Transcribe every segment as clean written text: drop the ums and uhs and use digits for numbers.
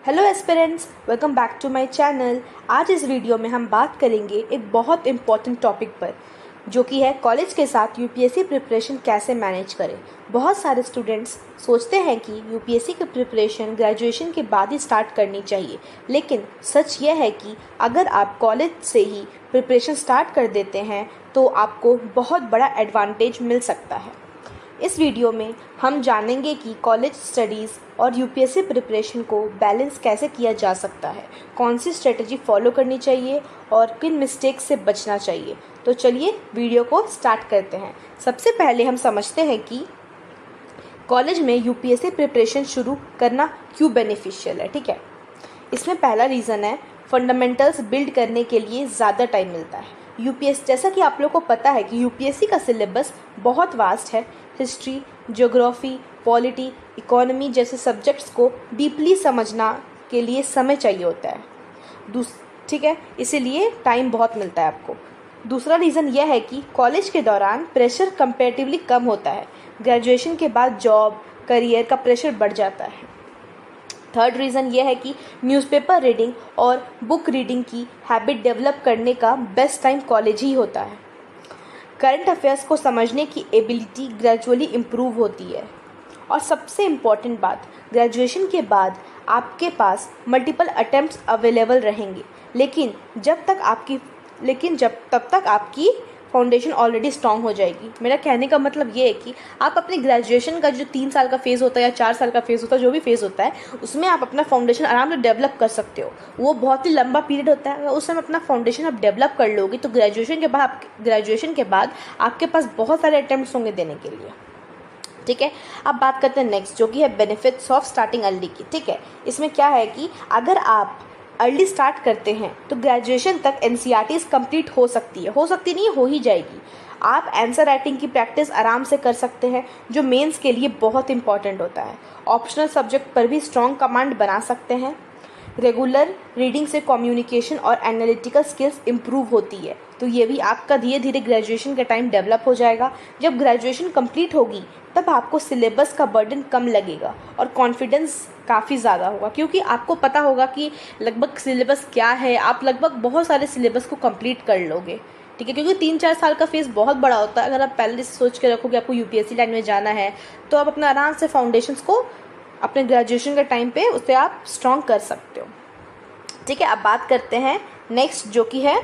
Hello aspirants, welcome back to my channel. आज इस video में हम बात करेंगे एक बहुत इम्पॉर्टेंट टॉपिक पर, जो कि है कॉलेज के साथ यूपीएससी प्रिपरेशन कैसे मैनेज करें। बहुत सारे स्टूडेंट्स सोचते हैं कि यूपीएससी की प्रिपरेशन ग्रेजुएशन के बाद ही स्टार्ट करनी चाहिए, लेकिन सच यह है कि अगर आप कॉलेज से ही प्रिपरेशन स्टार्ट कर देते हैं तो आपको बहुत बड़ा एडवांटेज मिल सकता है। इस वीडियो में हम जानेंगे कि कॉलेज स्टडीज़ और यूपीएससी प्रिपरेशन को बैलेंस कैसे किया जा सकता है, कौन सी स्ट्रेटजी फॉलो करनी चाहिए और किन मिस्टेक्स से बचना चाहिए। तो चलिए वीडियो को स्टार्ट करते हैं। सबसे पहले हम समझते हैं कि कॉलेज में यूपीएससी प्रिपरेशन शुरू करना क्यों बेनिफिशियल है। ठीक है, इसमें पहला रीज़न है फंडामेंटल्स बिल्ड करने के लिए ज़्यादा टाइम मिलता है। यूपीएससी, जैसा कि आप लोग को पता है कि यूपीएससी का सिलेबस बहुत वास्ट है। हिस्ट्री, ज्योग्राफी, पॉलिटी, इकोनॉमी जैसे सब्जेक्ट्स को डीपली समझना के लिए समय चाहिए होता है। ठीक है, इसीलिए टाइम बहुत मिलता है आपको। दूसरा रीज़न यह है कि कॉलेज के दौरान प्रेशर कंपैरेटिवली कम होता है। ग्रेजुएशन के बाद जॉब, करियर का प्रेशर बढ़ जाता है। थर्ड रीज़न यह है कि न्यूज़पेपर रीडिंग और बुक रीडिंग की हैबिट डेवलप करने का बेस्ट टाइम कॉलेज ही होता है। करंट अफेयर्स को समझने की एबिलिटी ग्रेजुअली इम्प्रूव होती है। और सबसे इम्पॉर्टेंट बात, ग्रेजुएशन के बाद आपके पास मल्टीपल अटेम्प्ट्स अवेलेबल रहेंगे, लेकिन तब तक आपकी फाउंडेशन ऑलरेडी स्ट्रॉन्ग हो जाएगी। मेरा कहने का मतलब ये है कि आप अपने ग्रेजुएशन का जो 3 साल का फेज़ होता है या 4 साल का फेज़ होता है, जो भी फेज़ होता है, उसमें आप अपना फाउंडेशन आराम से डेवलप कर सकते हो। वो बहुत ही लंबा पीरियड होता है। उस समय अपना फाउंडेशन आप डेवलप कर लोगे तो ग्रेजुएशन के बाद आपके पास बहुत सारे अटेम्प्ट्स होंगे देने के लिए। ठीक है, अब बात करते हैं नेक्स्ट, जो कि है बेनिफिट्स ऑफ स्टार्टिंग अर्ली की। ठीक है, इसमें क्या है कि अगर आप अर्ली स्टार्ट करते हैं तो ग्रेजुएशन तक एनसीईआरटीज़ कंप्लीट हो सकती नहीं, हो ही जाएगी। आप आंसर राइटिंग की प्रैक्टिस आराम से कर सकते हैं, जो मेंस के लिए बहुत इंपॉर्टेंट होता है। ऑप्शनल सब्जेक्ट पर भी स्ट्रॉन्ग कमांड बना सकते हैं। रेगुलर रीडिंग से कम्युनिकेशन और एनालिटिकल स्किल्स इम्प्रूव होती है, तो ये भी आपका धीरे धीरे ग्रेजुएशन के टाइम डेवलप हो जाएगा। जब ग्रेजुएशन कंप्लीट होगी तब आपको सिलेबस का बर्डन कम लगेगा और कॉन्फिडेंस काफ़ी ज़्यादा होगा, क्योंकि आपको पता होगा कि लगभग सिलेबस क्या है। आप लगभग बहुत सारे सिलेबस को कंप्लीट कर लोगे। ठीक है, क्योंकि 3-4 साल का फेज़ बहुत बड़ा होता है। अगर आप पहले से सोच के रखोगे आपको यूपीएससी लाइन में जाना है, तो आप अपना आराम से फाउंडेशंस को अपने ग्रेजुएशन के टाइम पे उससे आप स्ट्रॉन्ग कर सकते हो। ठीक है, अब बात करते हैं नेक्स्ट, जो कि है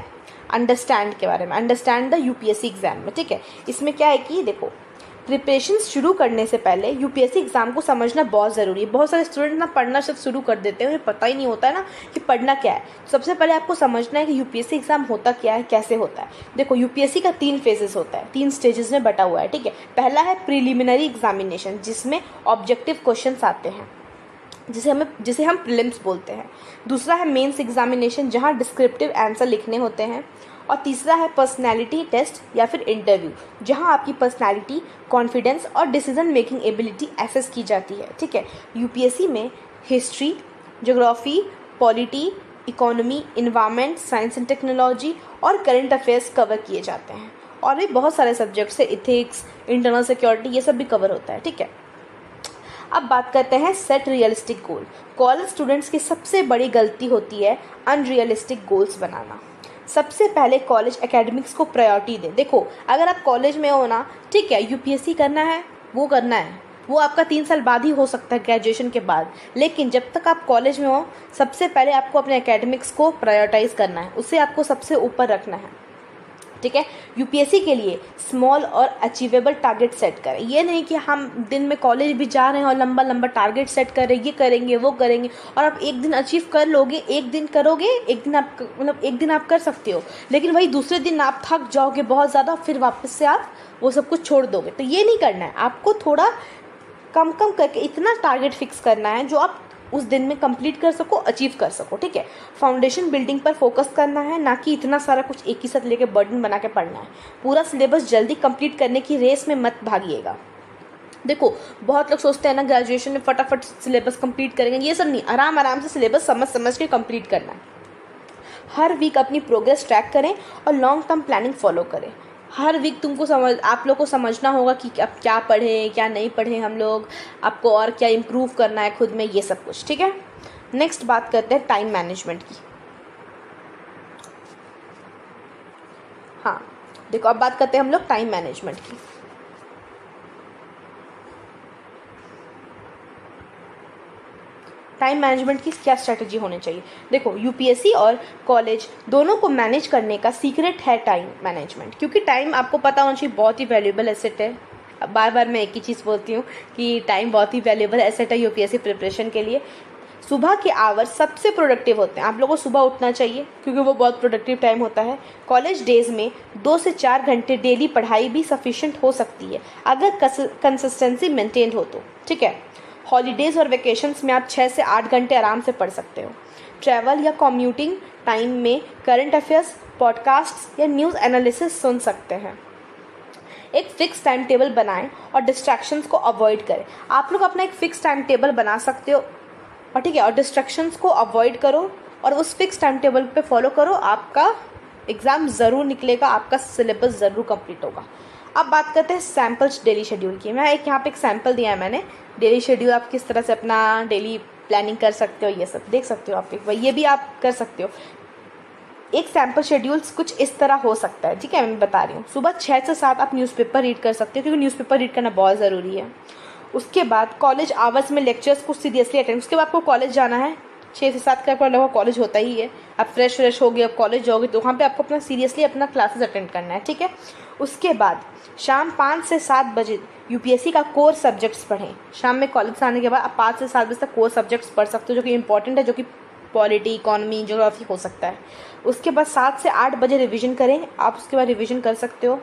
अंडरस्टैंड के बारे में। अंडरस्टैंड द यूपीएससी एग्जाम में। ठीक है, इसमें क्या है कि देखो, प्रिपरेशन शुरू करने से पहले यूपीएससी एग्ज़ाम को समझना बहुत ज़रूरी है। बहुत सारे स्टूडेंट ना पढ़ना सब शुरू कर देते हैं, उन्हें पता ही नहीं होता है ना कि पढ़ना क्या है। सबसे पहले आपको समझना है कि यूपीएससी एग्ज़ाम होता क्या है, कैसे होता है। देखो, यूपीएससी का 3 फेजेस होता है, 3 स्टेजेस में बटा हुआ है। ठीक है, पहला है प्रिलिमिनरी एग्जामिनेशन, जिसमें ऑब्जेक्टिव क्वेश्चंस आते हैं, जिसे हम प्रीलिम्स बोलते हैं। दूसरा है मेंस एग्जामिनेशन, जहां डिस्क्रिप्टिव आंसर लिखने होते हैं। और तीसरा है पर्सनैलिटी टेस्ट या फिर इंटरव्यू, जहां आपकी पर्सनैलिटी, कॉन्फिडेंस और डिसीजन मेकिंग एबिलिटी एसेस की जाती है। ठीक है, यूपीएससी में history, geography, polity, economy, environment, science and technology और करंट अफेयर्स कवर किए जाते हैं। और भी बहुत सारे सब्जेक्ट्स है, इथिक्स, इंटरनल सिक्योरिटी, ये सब भी कवर होता है। ठीक है, अब बात करते हैं सेट रियलिस्टिक गोल। कॉलेज स्टूडेंट्स की सबसे बड़ी गलती होती है अनरियलिस्टिक गोल्स बनाना। सबसे पहले कॉलेज एकेडमिक्स को प्रायोरिटी दें। देखो, अगर आप कॉलेज में हो ना, ठीक है, यूपीएससी करना है, वो आपका 3 साल बाद ही हो सकता है, ग्रेजुएशन के बाद। लेकिन जब तक आप कॉलेज में हो, सबसे पहले आपको अपने एकेडमिक्स को प्रायोरिटाइज करना है, उसे आपको सबसे ऊपर रखना है। ठीक है, यूपीएससी के लिए स्मॉल और अचीवेबल टारगेट सेट करें। ये नहीं कि हम दिन में कॉलेज भी जा रहे हैं और लंबा लंबा टारगेट सेट कर रहे हैं, ये करेंगे वो करेंगे, और आप एक दिन अचीव कर लोगे, एक दिन करोगे, एक दिन आप कर सकते हो, लेकिन वही दूसरे दिन आप थक जाओगे बहुत ज़्यादा, फिर वापस से आप वो सब कुछ छोड़ दोगे। तो ये नहीं करना है, आपको थोड़ा कम कम करके इतना टारगेट फिक्स करना है जो आप उस दिन में कंप्लीट कर सको, अचीव कर सको। ठीक है, फाउंडेशन बिल्डिंग पर फोकस करना है, ना कि इतना सारा कुछ एक ही साथ लेके बर्डन बना के पढ़ना है। पूरा सिलेबस जल्दी कंप्लीट करने की रेस में मत भागिएगा। देखो, बहुत लोग सोचते हैं ना ग्रेजुएशन में फटाफट सिलेबस कंप्लीट करेंगे, ये सब नहीं। आराम से सिलेबस समझ के कंप्लीट करना है। हर वीक अपनी प्रोग्रेस ट्रैक करें और लॉन्ग टर्म प्लानिंग फॉलो करें। हर वीक आप लोग को समझना होगा कि अब क्या पढ़ें क्या नहीं पढ़ें हम लोग, आपको और क्या इम्प्रूव करना है खुद में, ये सब कुछ। ठीक है, नेक्स्ट बात करते हैं टाइम मैनेजमेंट की। हाँ देखो, अब बात करते हैं हम लोग टाइम मैनेजमेंट की। टाइम मैनेजमेंट की क्या स्ट्रैटेजी होनी चाहिए? देखो, यूपीएससी और कॉलेज दोनों को मैनेज करने का सीक्रेट है टाइम मैनेजमेंट, क्योंकि टाइम आपको पता होना चाहिए बहुत ही वैल्यूएबल एसेट है। बार बार मैं एक ही चीज़ बोलती हूँ कि टाइम बहुत ही वैल्यूएबल एसेट है यूपीएससी प्रिपरेशन के लिए। सुबह के आवर्स सबसे प्रोडक्टिव होते हैं, आप लोगों को सुबह उठना चाहिए क्योंकि वो बहुत प्रोडक्टिव टाइम होता है। कॉलेज डेज में 2 से 4 घंटे डेली पढ़ाई भी सफिशिएंट हो सकती है अगर कंसिस्टेंसी मेंटेन हो तो, ठीक है। हॉलीडेज़ और वेकेशंस में आप 6 से 8 घंटे आराम से पढ़ सकते हो। ट्रैवल या कम्यूटिंग टाइम में करंट अफेयर्स, पॉडकास्ट या न्यूज़ एनालिसिस सुन सकते हैं। एक फिक्स टाइम टेबल बनाएं और डिस्ट्रैक्शंस को अवॉइड करें। आप लोग अपना एक फिक्स टाइम टेबल बना सकते हो और ठीक है, और डिस्ट्रैक्शंस को अवॉइड करो और उस फिक्स टाइम टेबल पे फॉलो करो। आपका एग्ज़ाम ज़रूर निकलेगा, आपका सिलेबस ज़रूर कंप्लीट होगा। अब बात करते हैं सैम्पल्स डेली शेड्यूल की। मैं यहाँ पे एक सैम्पल दिया है मैंने, डेली शेड्यूल आप किस तरह से अपना डेली प्लानिंग कर सकते हो, ये सब देख सकते हो आप। एक बार ये भी आप कर सकते हो। एक सैम्पल शेड्यूल्स कुछ इस तरह हो सकता है, ठीक है, मैं बता रही हूँ। सुबह 6 से 7 आप न्यूज़पेपर रीड कर सकते हो क्योंकि न्यूज़पेपर रीड करना बहुत ज़रूरी है। उसके बाद कॉलेज आवर्स में लेक्चर्स को सीरियसली अटेंड। उसके बाद आपको कॉलेज जाना है, 6 से 7 का आपको लगभग कॉलेज होता ही है। आप फ्रेश हो गए, अब कॉलेज जाओगे तो वहाँ पे आपको अपना सीरियसली अपना क्लासेस अटेंड करना है, ठीक है। उसके बाद शाम 5 से 7 बजे यूपीएससी का कोर सब्जेक्ट्स पढ़ें। शाम में कॉलेज से आने के बाद आप 5 से 7 बजे तक कोर सब्जेक्ट्स पढ़ सकते हो जो कि इंपॉर्टेंट है, जो कि पॉलिटी, इकोनॉमी, ज्योग्राफी हो सकता है। उसके बाद 7 से 8 बजे रिवीजन करें, आप उसके बाद रिवीजन कर सकते हो।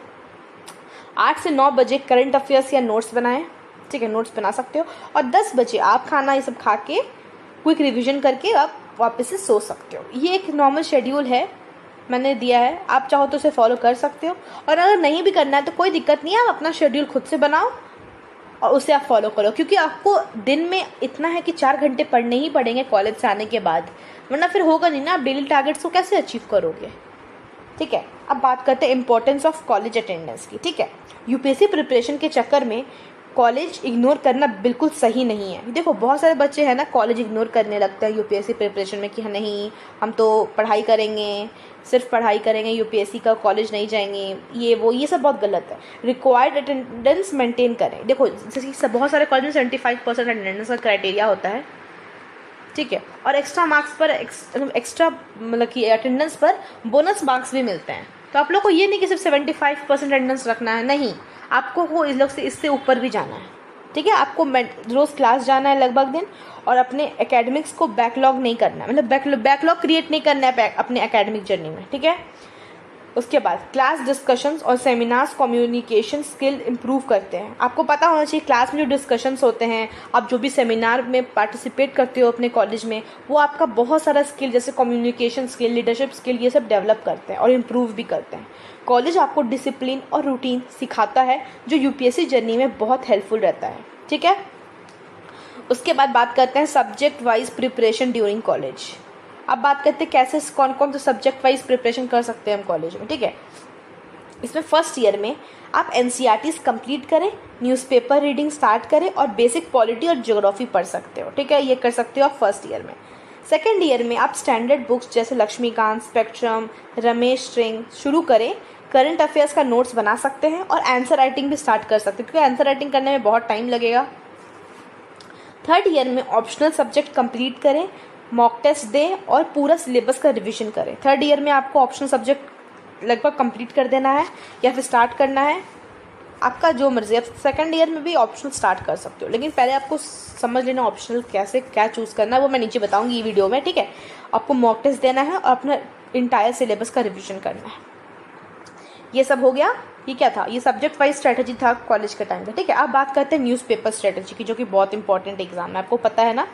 8 से 9 बजे करंट अफेयर्स या नोट्स बनाएं, ठीक है, नोट्स बना सकते हो। और 10 बजे आप खाना ये सब खा के क्विक रिवीजन करके आप वापस से सो सकते हो। ये एक नॉर्मल शेड्यूल है मैंने दिया है, आप चाहो तो उसे फॉलो कर सकते हो। और अगर नहीं भी करना है तो कोई दिक्कत नहीं है, आप अपना शेड्यूल खुद से बनाओ और उसे आप फॉलो करो, क्योंकि आपको दिन में इतना है कि 4 घंटे पढ़ने ही पड़ेंगे कॉलेज से आने के बाद, वरना फिर होगा नहीं ना, आप डेली टारगेट्स को कैसे अचीव करोगे, ठीक है। अब बात करते हैं इंपॉर्टेंस ऑफ कॉलेज अटेंडेंस की, ठीक है। यूपीएससी प्रिपरेशन के चक्कर में कॉलेज इग्नोर करना बिल्कुल सही नहीं है। देखो, बहुत सारे बच्चे हैं ना कॉलेज इग्नोर करने लगते हैं यूपीएससी प्रिपरेशन में कि नहीं हम तो पढ़ाई करेंगे, सिर्फ पढ़ाई करेंगे, यूपीएससी का कॉलेज नहीं जाएंगे, ये सब बहुत गलत है। रिक्वायर्ड अटेंडेंस मेंटेन करें। देखो, जैसे कि बहुत सारे कॉलेज में 75% अटेंडेंस का क्राइटेरिया होता है, ठीक है, और एक्स्ट्रा मार्क्स पर एक्स्ट्रा मतलब कि अटेंडेंस पर बोनस मार्क्स भी मिलते हैं। तो आप लोग को ये नहीं कि सिर्फ 75% अटेंडेंस रखना है, नहीं, आपको वो इस लोग से इससे ऊपर भी जाना है, ठीक है। आपको रोज़ क्लास जाना है लगभग दिन, और अपने एकेडमिक्स को बैकलॉग नहीं करना है, मतलब बैकलॉग क्रिएट नहीं करना है अपने एकेडमिक जर्नी में, ठीक है। उसके बाद क्लास डिस्कशंस और सेमिनार्स कम्युनिकेशन स्किल इंप्रूव करते हैं। आपको पता होना चाहिए क्लास में जो डिस्कशंस होते हैं, आप जो भी सेमिनार में पार्टिसिपेट करते हो अपने कॉलेज में, वो आपका बहुत सारा स्किल जैसे कम्युनिकेशन स्किल, लीडरशिप स्किल, ये सब डेवलप करते हैं और इम्प्रूव भी करते हैं। कॉलेज आपको डिसिप्लिन और रूटीन सिखाता है जो यूपीएससी जर्नी में बहुत हेल्पफुल रहता है, ठीक है। उसके बाद बात करते हैं subject wise preparation during college. अब बात करते हैं कैसे कौन कौन से सब्जेक्ट वाइज प्रिपरेशन कर सकते हैं हम कॉलेज में, ठीक है। इसमें फर्स्ट ईयर में आप एनसीईआरटीज कंप्लीट करें, न्यूज़पेपर रीडिंग स्टार्ट करें और बेसिक पॉलिटी और ज्योग्राफी पढ़ सकते हो, ठीक है, ये कर सकते हो आप फर्स्ट ईयर में। सेकेंड ईयर में आप स्टैंडर्ड बुक्स जैसे लक्ष्मीकांत, स्पेक्ट्रम, रमेश स्ट्रिंग शुरू करें। करंट अफेयर्स का नोट्स बना सकते हैं और आंसर राइटिंग भी स्टार्ट कर सकते हैं, क्योंकि आंसर राइटिंग करने में बहुत टाइम लगेगा। थर्ड ईयर में ऑप्शनल सब्जेक्ट कंप्लीट करें, मॉक टेस्ट दें और पूरा सिलेबस का रिवीजन करें। थर्ड ईयर में आपको ऑप्शनल सब्जेक्ट लगभग कंप्लीट कर देना है या फिर स्टार्ट करना है, आपका जो मर्जी। आप सेकंड ईयर में भी ऑप्शनल स्टार्ट कर सकते हो, लेकिन पहले आपको समझ लेना ऑप्शनल कैसे क्या चूज़ करना है, वो मैं नीचे बताऊंगी ये वीडियो में, ठीक है। आपको मॉक टेस्ट देना है और अपना इंटायर सिलेबस का रिवीजन करना है। ये सब हो गया। ये क्या था? ये सब्जेक्ट वाइज स्ट्रेटजी था कॉलेज के टाइम पे, ठीक है। अब बात करते हैं न्यूज़पेपर स्ट्रेटजी की, जो कि बहुत इंपॉर्टेंट एग्जाम है, आपको पता है ना,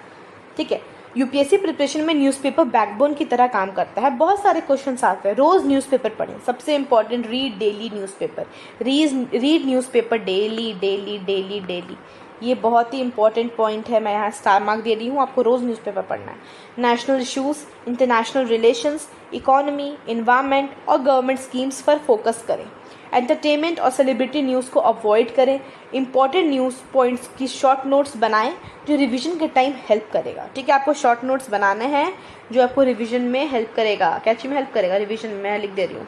ठीक है। यूपीएससी प्रिपरेशन में न्यूज़पेपर बैकबोन की तरह काम करता है। बहुत सारे क्वेश्चंस आते हैं, रोज़ न्यूज़पेपर पढ़ें। सबसे important, read daily newspaper, read newspaper daily daily daily daily. ये बहुत ही इंपॉर्टेंट पॉइंट है, मैं यहाँ स्टार मार्क दे रही हूँ, आपको रोज़ न्यूज़पेपर पढ़ना है। National issues, international relations, economy, environment और गवर्नमेंट स्कीम्स पर फोकस करें। एंटरटेनमेंट और सेलिब्रिटी न्यूज़ को अवॉइड करें। इंपॉर्टेंट न्यूज़ पॉइंट्स की शॉर्ट नोट्स बनाएं जो रिवीजन के टाइम हेल्प करेगा। ठीक है, आपको शॉर्ट नोट्स बनाने हैं जो आपको रिवीजन में हेल्प करेगा, कैची में हेल्प करेगा, रिवीजन में मैं लिख दे रही हूँ।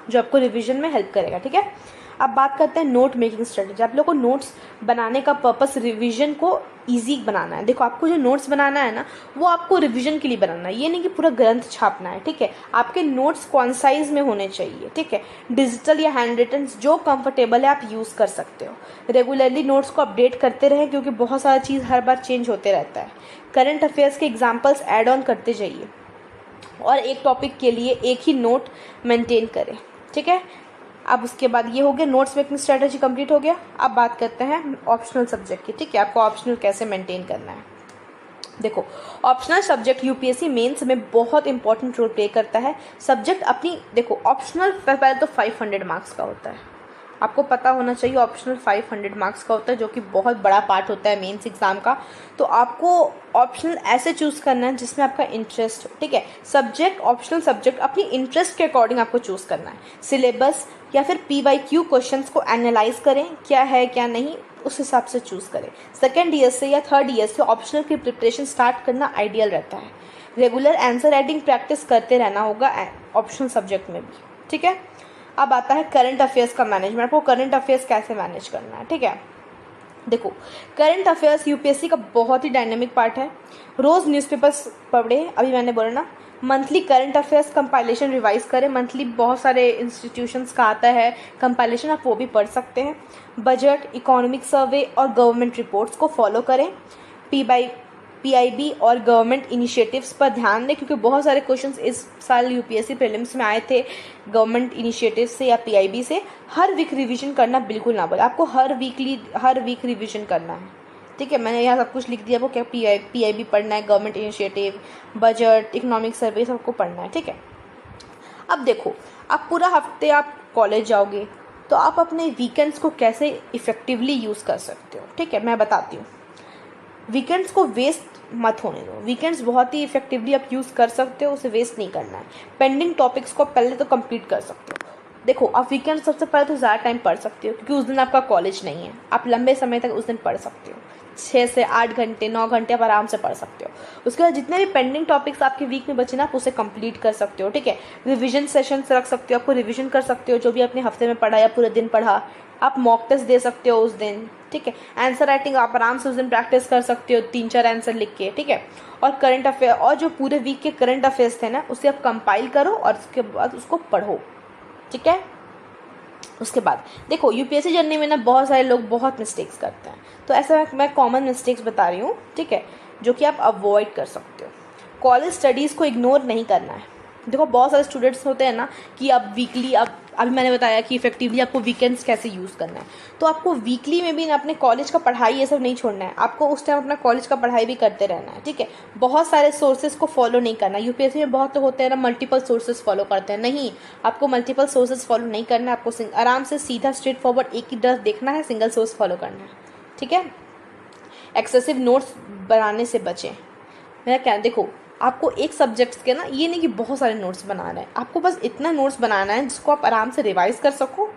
जो आपको रिवीजन में हेल्प करेगा। ठीक है, अब बात करते हैं नोट मेकिंग स्ट्रेटजी। आप लोग को नोट्स बनाने का पर्पस रिवीजन को इजी बनाना है। देखो, आपको जो नोट्स बनाना है ना, वो आपको रिवीजन के लिए बनाना है, ये नहीं कि पूरा ग्रंथ छापना है। ठीक है, आपके नोट्स कॉन्साइज में होने चाहिए। ठीक है, डिजिटल या हैंड रिटन जो कंफर्टेबल है आप यूज़ कर सकते हो। रेगुलरली नोट्स को अपडेट करते रहें क्योंकि बहुत सारा चीज़ हर बार चेंज होते रहता है। करंट अफेयर्स के एग्जाम्पल्स ऐड ऑन करते जाइए और एक टॉपिक के लिए एक ही नोट मेंटेन करें। ठीक है, अब उसके बाद ये हो गया, नोट्स मेकिंग स्ट्रेटजी कंप्लीट हो गया। अब बात करते हैं ऑप्शनल सब्जेक्ट की। ठीक है, आपको ऑप्शनल कैसे मेंटेन करना है। देखो, ऑप्शनल सब्जेक्ट यूपीएससी मेंस में बहुत इंपॉर्टेंट रोल प्ले करता है। सब्जेक्ट अपनी, देखो ऑप्शनल पहले तो 500 मार्क्स का होता है, आपको पता होना चाहिए। ऑप्शनल 500 मार्क्स का होता है जो कि बहुत बड़ा पार्ट होता है मेंस एग्जाम का। तो आपको ऑप्शनल ऐसे चूज़ करना है जिसमें आपका इंटरेस्ट हो। ठीक है, सब्जेक्ट, ऑप्शनल सब्जेक्ट अपनी इंटरेस्ट के अकॉर्डिंग आपको चूज़ करना है। सिलेबस या फिर PYQ क्वेश्चंस को एनालाइज करें, क्या है क्या नहीं, उस हिसाब से चूज़ करें। सेकेंड ईयर से या थर्ड ईयर से ऑप्शनल की प्रिपरेशन स्टार्ट करना आइडियल रहता है। रेगुलर आंसर राइटिंग प्रैक्टिस करते रहना होगा ऑप्शनल सब्जेक्ट में भी। ठीक है, अब आता है करंट अफेयर्स का मैनेजमेंट। आपको करंट अफेयर्स कैसे मैनेज करना है। ठीक है, देखो करंट अफेयर्स यूपीएससी का बहुत ही डायनेमिक पार्ट है। रोज़ न्यूज़पेपर्स पढ़े, अभी मैंने बोला ना। Monthly current affairs compilation revise करें। मंथली बहुत सारे इंस्टीट्यूशंस का आता है कंपाइलेशन, आप वो भी पढ़ सकते हैं। बजट, इकोनॉमिक सर्वे और गवर्नमेंट रिपोर्ट्स को फॉलो करें। PIB और गवर्नमेंट इनिशिएटिव्स पर ध्यान दें क्योंकि बहुत सारे क्वेश्चंस इस साल यूपीएससी प्रीलिम्स में आए थे गवर्नमेंट इनिशिएटिव से या PIB से। हर वीक रिवीजन करना बिल्कुल ना बोले, आपको हर वीक रिवीजन करना है। ठीक है, मैंने यहाँ सब कुछ लिख दिया, आपको क्या PIB पढ़ना है, government initiative, budget, economic survey सबको पढ़ना है। ठीक है, अब देखो, आप पूरा हफ्ते आप कॉलेज जाओगे तो आप अपने वीकेंड्स को कैसे इफेक्टिवली यूज़ कर सकते हो। ठीक है, मैं बताती हूँ। वीकेंड्स को वेस्ट मत होने दो। वीकेंड्स बहुत ही इफेक्टिवली आप यूज़ कर सकते हो, उसे वेस्ट नहीं करना है। पेंडिंग टॉपिक्स को पहले तो कंप्लीट कर सकते हो। देखो, आप वीकेंड सबसे पहले तो ज़्यादा टाइम पढ़ सकते हो क्योंकि उस दिन आपका कॉलेज नहीं है, आप लंबे समय तक उस दिन पढ़ सकते हो। 6 से 8 घंटे 9 घंटे आप आराम से पढ़ सकते हो। उसके बाद जितने भी पेंडिंग टॉपिक्स आपके वीक में बचे ना, आप उसे कंप्लीट कर सकते हो। ठीक है, रिवीजन सेशंस रख सकते हो, आपको रिवीजन कर सकते हो जो भी आपने हफ्ते में पढ़ा या पूरे दिन पढ़ा। आप मॉक टेस्ट दे सकते हो उस दिन। ठीक है, आंसर राइटिंग आप आराम से उस दिन प्रैक्टिस कर सकते हो 3-4 आंसर लिख के। ठीक है, और करंट अफेयर और जो पूरे वीक के करंट अफेयर्स थे ना, उसे आप कंपाइल करो और उसके बाद उसको पढ़ो। ठीक है, उसके बाद देखो यूपीएससी जर्नी में ना बहुत सारे लोग बहुत मिस्टेक्स करते हैं, तो ऐसा मैं कॉमन मिस्टेक्स बता रही हूँ। ठीक है, जो कि आप अवॉइड कर सकते हो। कॉलेज स्टडीज़ को इग्नोर नहीं करना है। देखो, बहुत सारे स्टूडेंट्स होते हैं ना कि अब वीकली, अब अभी मैंने बताया कि इफेक्टिवली आपको वीकेंड्स कैसे यूज़ करना है, तो आपको वीकली में भी ना अपने कॉलेज का पढ़ाई ये सब नहीं छोड़ना है, आपको उस टाइम अपना कॉलेज का पढ़ाई भी करते रहना है। ठीक है, बहुत सारे सोर्सेज को फॉलो नहीं करना। यूपीएससी में बहुत लोग होते हैं ना मल्टीपल सोर्सेज फॉलो करते हैं, नहीं, आपको मल्टीपल सोर्सेज फॉलो नहीं करना है। आपको आराम से सीधा स्ट्रेट फॉरवर्ड एक ही ड्रेस देखना है, सिंगल सोर्स फॉलो करना है। ठीक है, एक्सेसिव नोट्स बनाने से बचें। मेरा क्या, देखो आपको एक सब्जेक्ट्स के ना, ये नहीं कि बहुत सारे नोट्स बनाना है, आपको बस इतना नोट्स बनाना है जिसको आप आराम से रिवाइज कर सको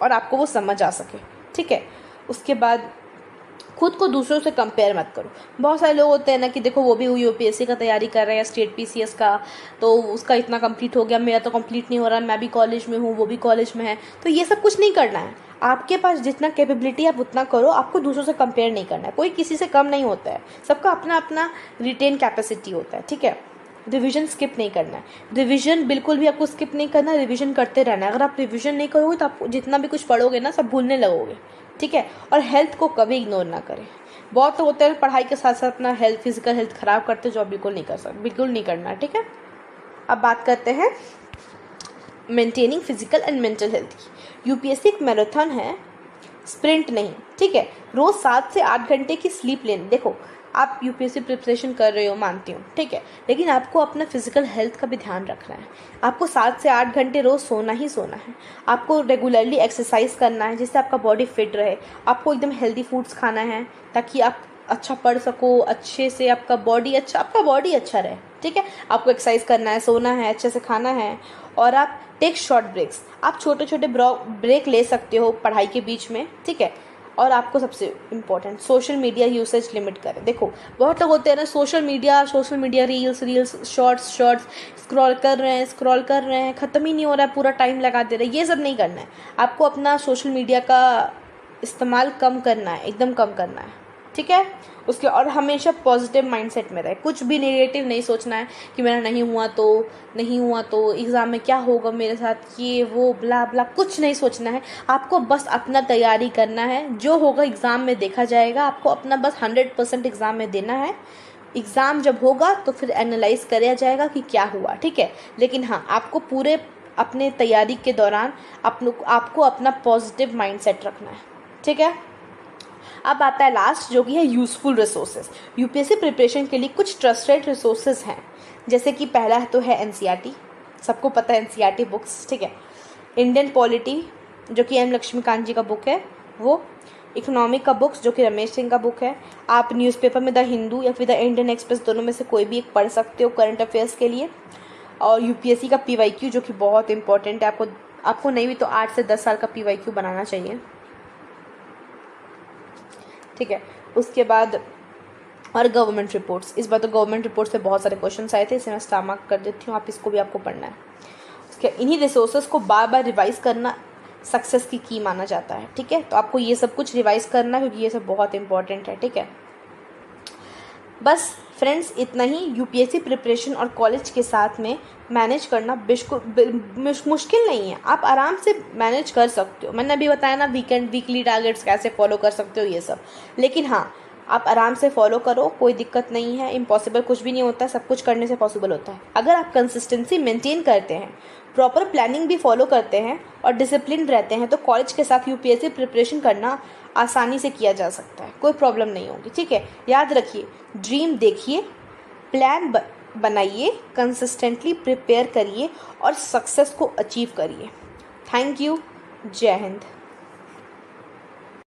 और आपको वो समझ आ सके। ठीक है, उसके बाद खुद को दूसरों से कंपेयर मत करो। बहुत सारे लोग होते हैं ना कि देखो वो भी यूपीएससी का तैयारी कर रहे हैं, स्टेट PCS का, तो उसका इतना कंप्लीट हो गया, मेरा तो कंप्लीट नहीं हो रहा, मैं भी कॉलेज में हूँ, वो भी कॉलेज में है। तो ये सब कुछ नहीं करना है। आपके पास जितना कैपेबिलिटी आप उतना करो, आपको दूसरों से कंपेयर नहीं करना है। कोई किसी से कम नहीं होता है, सबका अपना अपना रिटेन कैपेसिटी होता है। ठीक है, रिवीजन स्किप नहीं करना है। रिवीजन बिल्कुल भी आपको स्किप नहीं करना, रिवीजन करते रहना है। अगर आप रिवीजन नहीं करोगे तो आप जितना भी कुछ पढ़ोगे ना, सब भूलने लगोगे। ठीक है, और हेल्थ को कभी इग्नोर ना करें। बहुत तो होते हैं पढ़ाई के साथ साथ अपना हेल्थ, फिजिकल हेल्थ खराब करते, जो आप बिल्कुल नहीं कर सकते, बिल्कुल नहीं करना है। ठीक है, अब बात करते हैं maintaining physical and mental health की। यूपीएससी एक मैराथन है, स्प्रिंट नहीं। ठीक है, रोज 7 से 8 घंटे की स्लीप लेनी। देखो, आप यूपीएससी प्रिपरेशन कर रहे हो, मानती हूँ, ठीक है, लेकिन आपको अपना फिजिकल हेल्थ का भी ध्यान रखना है। आपको 7 से 8 घंटे रोज़ सोना ही सोना है। आपको रेगुलरली एक्सरसाइज करना है जिससे आपका बॉडी फिट रहे। आपको एकदम हेल्दी फूड्स खाना है ताकि आप अच्छा पढ़ सको, अच्छे से आपका बॉडी अच्छा रहे, ठीक है। आपको एक्सरसाइज करना है, सोना है, अच्छे से खाना है, और आप टेक शॉर्ट ब्रेक्स। आप छोटे छोटे ब्रेक ले सकते हो पढ़ाई के बीच में, ठीक है। और आपको सबसे important social media usage limit करें। देखो बहुत लोग होते हैं ना, social media reels shorts scroll कर रहे हैं, ख़त्म ही नहीं हो रहा है, पूरा टाइम लगा दे रहे हैं। ये सब नहीं करना है। आपको अपना सोशल मीडिया का इस्तेमाल कम करना है, एकदम कम करना है, ठीक है। उसके और हमेशा पॉजिटिव माइंडसेट में रहे। कुछ भी नेगेटिव नहीं सोचना है कि मेरा नहीं हुआ तो एग्ज़ाम में क्या होगा मेरे साथ, ये वो ब्ला ब्ला, कुछ नहीं सोचना है। आपको बस अपना तैयारी करना है, जो होगा एग्ज़ाम में देखा जाएगा। आपको अपना बस 100% एग्ज़ाम में देना है। एग्ज़ाम जब होगा तो फिर एनालाइज किया जाएगा कि क्या हुआ, ठीक है। लेकिन हाँ, आपको पूरे अपने तैयारी के दौरान आपको अपना पॉजिटिव माइंडसेट रखना है, ठीक है। अब आता है लास्ट, जो कि है यूज़फुल रिसोर्सेज। यूपीएससी प्रिपरेशन के लिए कुछ ट्रस्टेड रिसोर्सेज हैं, जैसे कि पहला तो है एनसीईआरटी, सबको पता है एनसीईआरटी बुक्स, ठीक है। इंडियन पॉलिटी जो कि एम लक्ष्मीकांत जी का बुक है वो, इकोनॉमिक का बुक्स जो कि रमेश सिंह का बुक है। आप न्यूज़पेपर में द हिंदू या फिर द इंडियन एक्सप्रेस, दोनों में से कोई भी एक पढ़ सकते हो करंट अफेयर्स के लिए। और यूपीएससी का पीवाईक्यू जो कि बहुत इंपॉर्टेंट है, आपको नहीं भी तो 8 से 10 साल का पीवाईक्यू बनाना चाहिए, ठीक है। उसके बाद और गवर्नमेंट रिपोर्ट्स, इस बार तो गवर्नमेंट रिपोर्ट से बहुत सारे क्वेश्चंस आए थे, इसे मैं स्टार कर देती हूँ, आप इसको भी आपको पढ़ना है। उसके इन्हीं रिसोर्सेज को बार बार रिवाइज करना सक्सेस की माना जाता है, ठीक है। तो आपको ये सब कुछ रिवाइज करना है क्योंकि ये सब बहुत इंपॉर्टेंट है, ठीक है। बस फ्रेंड्स, इतना ही। यूपीएससी प्रिपरेशन और कॉलेज के साथ में मैनेज करना मुश्किल नहीं है, आप आराम से मैनेज कर सकते हो। मैंने अभी बताया ना वीकली टारगेट्स कैसे फॉलो कर सकते हो, ये सब। लेकिन हाँ, आप आराम से फॉलो करो, कोई दिक्कत नहीं है। इम्पॉसिबल कुछ भी नहीं होता, सब कुछ करने से पॉसिबल होता है अगर आप कंसिस्टेंसी मेंटेन करते हैं, प्रॉपर प्लानिंग भी फॉलो करते हैं और डिसिप्लिन रहते हैं, तो कॉलेज के साथ यूपीएससी प्रिपरेशन करना आसानी से किया जा सकता है, कोई प्रॉब्लम नहीं होगी, ठीक है। याद रखिए, ड्रीम देखिए, प्लान बनाइए, कंसिस्टेंटली प्रिपेयर करिए और सक्सेस को अचीव करिए। Thank you. जय हिंद।